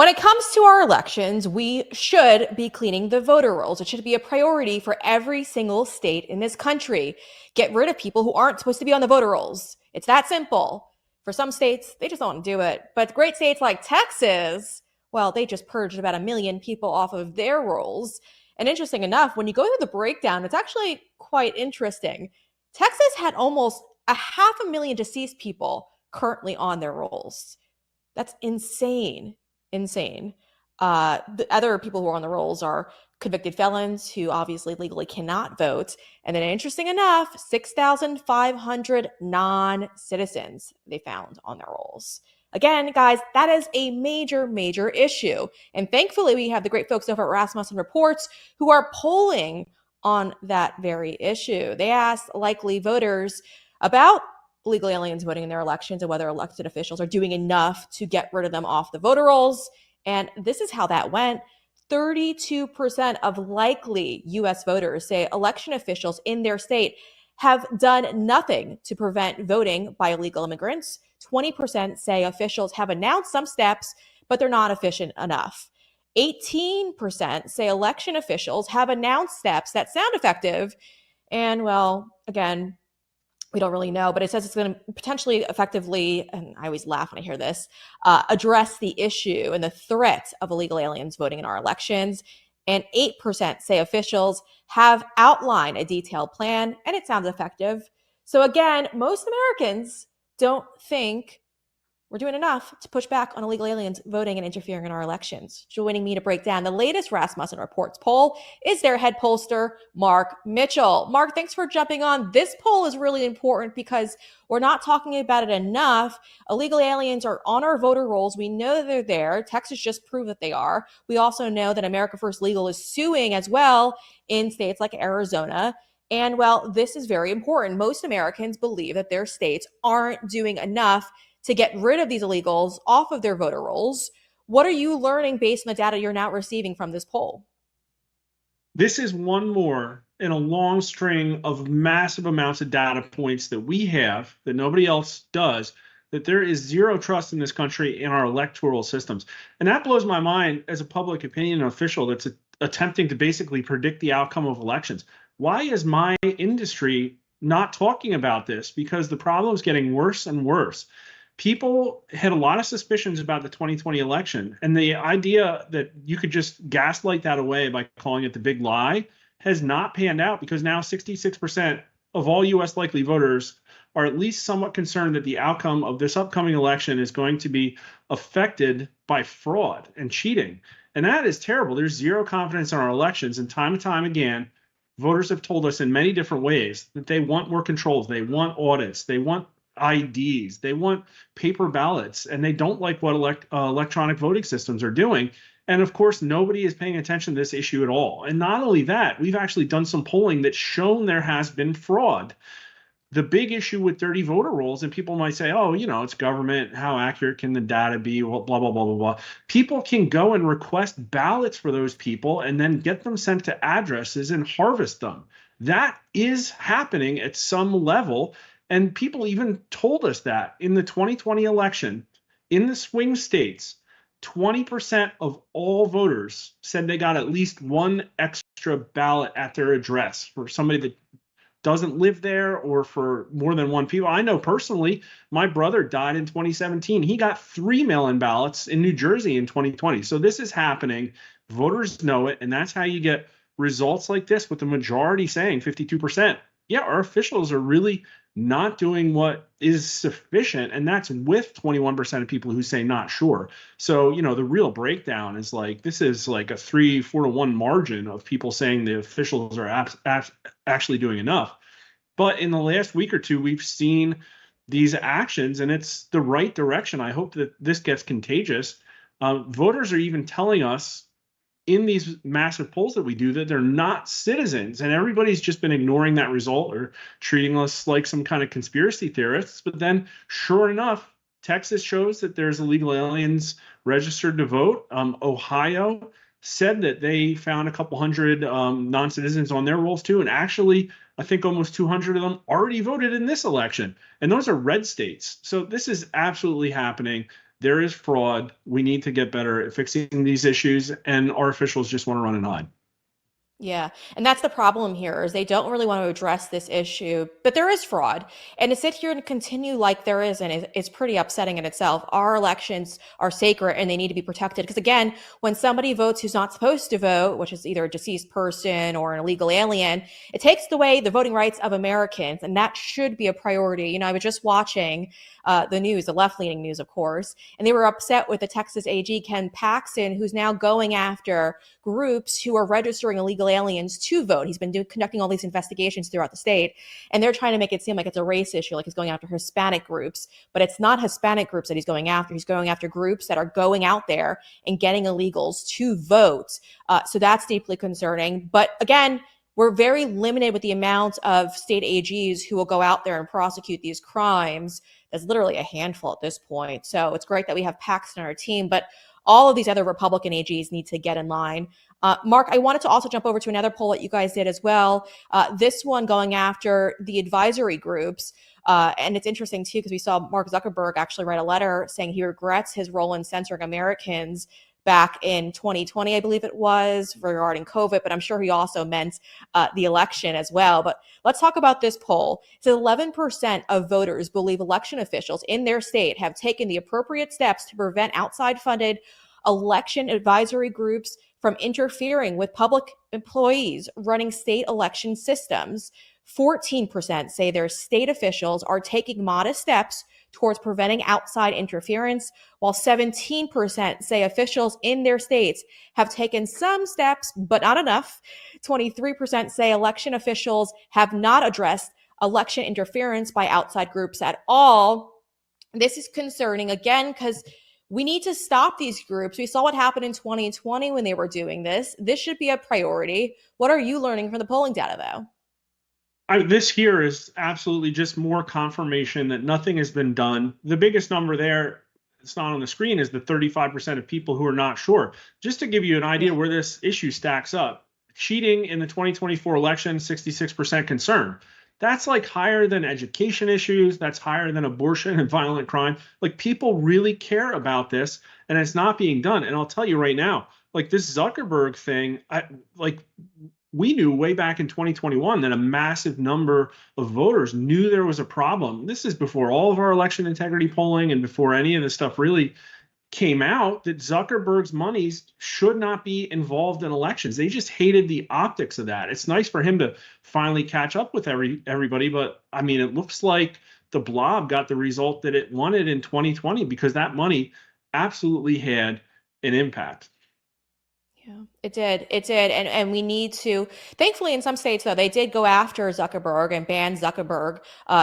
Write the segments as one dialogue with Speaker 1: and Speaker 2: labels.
Speaker 1: When it comes to our elections, we should be cleaning the voter rolls. It should be a priority for every single state in this country. Get rid of people who aren't supposed to be on the voter rolls. It's that simple. For some states, they just don't want to do it. But great states like Texas, well, they just purged about 1 million people off of their rolls. And interesting enough, when you go through the breakdown, it's actually quite interesting. Texas had almost a 500,000 deceased people currently on their rolls. That's insane. Insane. The other people who are on the rolls are convicted felons who obviously legally cannot vote. And then, interesting enough, 6,500 non citizens they found on their rolls. Again, guys, that is a major, major issue. And thankfully, we have the great folks over at Rasmussen Reports who are polling on that very issue. They asked likely voters about illegal aliens voting in their elections and whether elected officials are doing enough to get rid of them off the voter rolls. And this is how that went. 32% of likely U.S. voters say election officials in their state have done nothing to prevent voting by illegal immigrants. 20% say officials have announced some steps, but they're not efficient enough. 18% say election officials have announced steps that sound effective. And well, again, we don't really know, but it says it's going to potentially effectively, and I always laugh when I hear this, address the issue and the threat of illegal aliens voting in our elections. And 8% say officials have outlined a detailed plan, and it sounds effective. So again, most Americans don't think we're doing enough to push back on illegal aliens voting and interfering in our elections. Joining me to break down the latest Rasmussen Reports poll is their head pollster, Mark Mitchell. Mark, thanks for jumping on. This poll is really important because we're not talking about it enough. Illegal aliens are on our voter rolls. We know that they're there. Texas just proved that they are. We also know that America First Legal is suing as well in states like Arizona. And well, this is very important. Most Americans believe that their states aren't doing enough to get rid of these illegals off of their voter rolls. What are you learning based on the data you're now receiving from this poll?
Speaker 2: This is one more in a long string of massive amounts of data points that we have that nobody else does, that there is zero trust in this country in our electoral systems. And that blows my mind as a public opinion official that's attempting to basically predict the outcome of elections. Why is my industry not talking about this? Because the problem is getting worse and worse. People had a lot of suspicions about the 2020 election, and the idea that you could just gaslight that away by calling it the big lie has not panned out, because now 66% of all U.S. likely voters are at least somewhat concerned that the outcome of this upcoming election is going to be affected by fraud and cheating. And that is terrible. There's zero confidence in our elections, and time again, voters have told us in many different ways that they want more controls, they want audits, they want IDs, they want paper ballots, and they don't like what electronic voting systems are doing. And of course, nobody is paying attention to this issue at all. And not only that, we've actually done some polling that's shown there has been fraud. The big issue with dirty voter rolls, and people might say, oh, it's government. How accurate can the data be? Well, blah, blah, blah, blah, blah. People can go and request ballots for those people and then get them sent to addresses and harvest them. That is happening at some level. And people even told us that in the 2020 election, in the swing states, 20% of all voters said they got at least one extra ballot at their address for somebody that doesn't live there or for more than one people. I know personally, my brother died in 2017. He got 3 mail-in ballots in New Jersey in 2020. So this is happening. Voters know it. And that's how you get results like this, with the majority saying 52%. Yeah, our officials are really not doing what is sufficient, and that's with 21% of people who say not sure. So, the real breakdown is like, this is like a 3-4 to 1 margin of people saying the officials are actually doing enough. But in the last week or two, we've seen these actions, and it's the right direction. I hope that this gets contagious. Voters are even telling us in these massive polls that we do that they're not citizens, and everybody's just been ignoring that result or treating us like some kind of conspiracy theorists. But then, sure enough, Texas shows that there's illegal aliens registered to vote. Ohio said that they found a couple hundred non-citizens on their rolls too, and actually, I think almost 200 of them already voted in this election, and those are red states. So this is absolutely happening. there is fraud. We need to get better at fixing these issues, and our officials just want to run and hide.
Speaker 1: Yeah, and that's the problem here is they don't really want to address this issue, but there is fraud. And to sit here and continue like there isn't is pretty upsetting in itself. Our elections are sacred and they need to be protected. Because again, when somebody votes who's not supposed to vote, which is either a deceased person or an illegal alien, it takes away the voting rights of Americans. And that should be a priority. You know, I was just watching the news, the left leaning news, of course, and they were upset with the Texas AG, Ken Paxton, who's now going after groups who are registering illegal aliens to vote. He's been conducting all these investigations throughout the state, and they're trying to make it seem like it's a race issue, like he's going after Hispanic groups. But it's not Hispanic groups that he's going after. He's going after groups that are going out there and getting illegals to vote. So that's deeply concerning. But again, we're very limited with the amount of state AGs who will go out there and prosecute these crimes. There's literally a handful at this point. So it's great that we have Paxton on our team, but all of these other Republican AGs need to get in line. Mark, I wanted to also jump over to another poll that you guys did as well. This one going after the advisory groups. And it's interesting too, because we saw Mark Zuckerberg actually write a letter saying he regrets his role in censoring Americans back in 2020, I believe it was, regarding COVID, but I'm sure he also meant the election as well. But let's talk about this poll. It says 11% of voters believe election officials in their state have taken the appropriate steps to prevent outside funded election advisory groups from interfering with public employees running state election systems. 14% say their state officials are taking modest steps towards preventing outside interference, while 17% say officials in their states have taken some steps, but not enough. 23% say election officials have not addressed election interference by outside groups at all. This is concerning again because we need to stop these groups. We saw what happened in 2020 when they were doing this. This should be a priority. What are you learning from the polling data, though?
Speaker 2: This here is absolutely just more confirmation that nothing has been done. The biggest number there, it's not on the screen, is the 35% of people who are not sure. Just to give you an idea where this issue stacks up, cheating in the 2024 election, 66% concern. That's like higher than education issues. That's higher than abortion and violent crime. Like people really care about this, and it's not being done. And I'll tell you right now, like this Zuckerberg thing, we knew way back in 2021 that a massive number of voters knew there was a problem. This is before all of our election integrity polling and before any of this stuff really came out, that Zuckerberg's monies should not be involved in elections. They just hated the optics of that. It's nice for him to finally catch up with everybody, but I mean, it looks like the blob got the result that it wanted in 2020 because that money absolutely had an impact.
Speaker 1: Yeah, it did. It did. And we need to, thankfully, in some states, though, they did go after Zuckerberg and ban Zuckerberg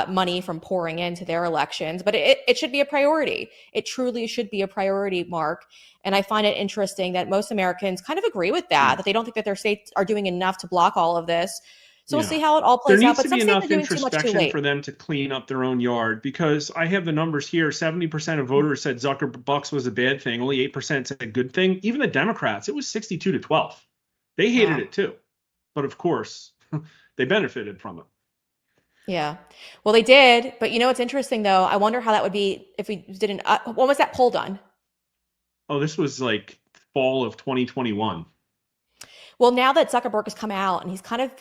Speaker 1: money from pouring into their elections. But it should be a priority. It truly should be a priority, Mark. And I find it interesting that most Americans kind of agree with that they don't think that their states are doing enough to block all of this. So we'll
Speaker 2: Yeah.
Speaker 1: see how it all
Speaker 2: There
Speaker 1: plays out.
Speaker 2: needs
Speaker 1: But
Speaker 2: to
Speaker 1: some
Speaker 2: be
Speaker 1: states are
Speaker 2: enough
Speaker 1: doing too much too
Speaker 2: introspection
Speaker 1: late.
Speaker 2: for them to clean up their own yard because I have the numbers here. 70% of voters said Zuckerbucks was a bad thing. Only 8% said a good thing. Even the Democrats, it was 62-12. They hated
Speaker 1: Wow.
Speaker 2: it too. But of course, they benefited from it.
Speaker 1: Yeah. Well, they did. But you know what's interesting, though? I wonder how that would be if we didn't. When was that poll done?
Speaker 2: Oh, this was like fall of 2021.
Speaker 1: Well, now that Zuckerberg has come out and he's kind of,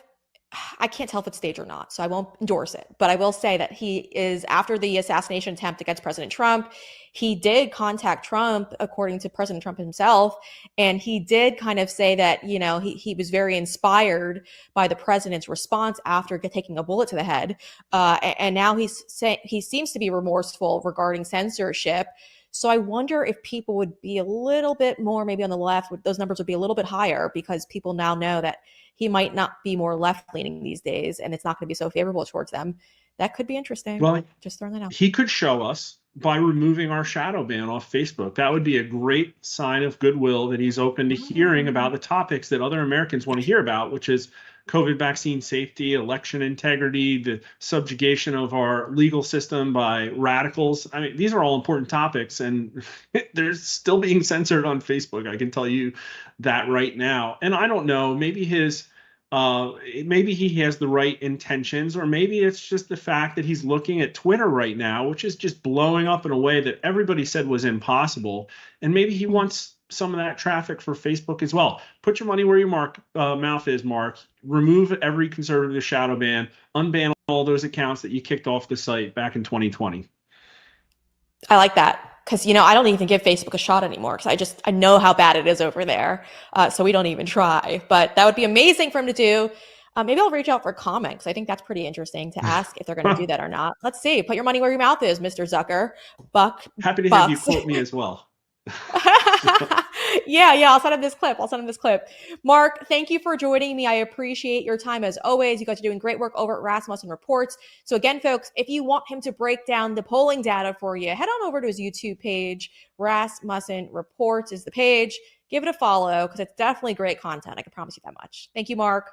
Speaker 1: I can't tell if it's staged or not, so I won't endorse it. But I will say that he is, after the assassination attempt against President Trump, he did contact Trump, according to President Trump himself. And he did kind of say that, you know, he was very inspired by the president's response after taking a bullet to the head. And now he seems to be remorseful regarding censorship. So I wonder if people would be a little bit more, maybe on the left, those numbers would be a little bit higher because people now know that he might not be more left leaning these days and it's not going to be so favorable towards them. That could be interesting.
Speaker 2: Well,
Speaker 1: Just throwing that out.
Speaker 2: he could show us by removing our shadow ban off Facebook. That would be a great sign of goodwill that he's open to hearing about the topics that other Americans want to hear about, which is COVID vaccine safety, election integrity, the subjugation of our legal system by radicals. I mean, these are all important topics, and they're still being censored on Facebook. I can tell you that right now. And I don't know, maybe his Maybe he has the right intentions, or maybe it's just the fact that he's looking at Twitter right now, which is just blowing up in a way that everybody said was impossible. And maybe he wants some of that traffic for Facebook as well. Put your money where your mouth is, Mark. Remove every conservative shadow ban, unban all those accounts that you kicked off the site back in 2020.
Speaker 1: I like that because I don't even give Facebook a shot anymore because I know how bad it is over there, so we don't even try. But that would be amazing for him to do. Maybe I'll reach out for comments. I think that's pretty interesting to ask if they're going to do that or not. Let's see. Put your money where your mouth is, Mr. Zucker.
Speaker 2: Happy to have you
Speaker 1: Bucks.
Speaker 2: quote me as well.
Speaker 1: Yeah. I'll send him this clip. Mark, thank you for joining me. I appreciate your time as always. You guys are doing great work over at Rasmussen Reports. So again, folks, if you want him to break down the polling data for you, head on over to his YouTube page. Rasmussen Reports is the page. Give it a follow because it's definitely great content. I can promise you that much. Thank you, Mark.